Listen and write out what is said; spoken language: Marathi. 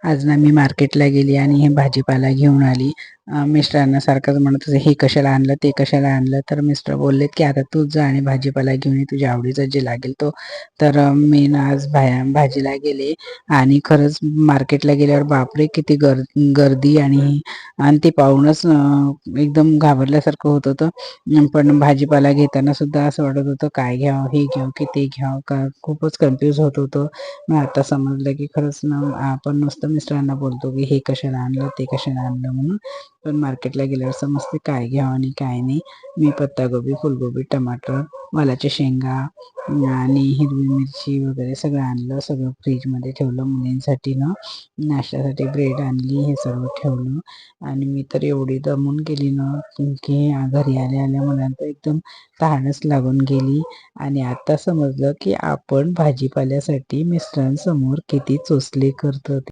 आज ना मी मार्केटला गेली आणि हे भाजीपाला घेऊन आली. मिस्टरांना सारखंच म्हणत होते, "हे कशाला आणलं, ते कशाला आणलं?" तर मिस्टर बोललेत, की "आता तूच जा आणि भाजीपाला घेऊन ये, तुझ्या आवडीचा जे लागेल तो." तर मी ना आज भाजीला गेले आणि खरंच मार्केटला गेल्यावर बापरे! किती गर्दी आणि ते पाहूनच एकदम घाबरल्यासारखं होत होतं. पण भाजीपाला घेताना सुद्धा असं वाटत होतं, काय घ्यावं, हे घ्यावं की ते घ्यावं का खूपच कन्फ्यूज होत होतं. मग आता समजलं की खरंच ना आपण नुसतं मिस्टरांना बोलतो की हे कशाला आणलं, ते कशाला आणलं म्हणून. पण मार्केटला गेल्यावर समजते काय घ्यावं आणि काय नाही. मी पत्ताकोबी, फुलगोबी, टमाटर, वालाच्या शेंगा आणि हिरवी मिरची वगैरे सगळं आणलं. सगळं फ्रीजमध्ये ठेवलं. मुलींसाठी ना नाश्त्यासाठी ब्रेड आणली. हे सर्व ठेवलं आणि मी तर एवढी दमून गेली ना की घरी आल्या मला तर एकदम तहानच लागून गेली. आणि आता समजलं की आपण भाजीपाल्यासाठी मिस्टरांसमोर किती चोचले करतो.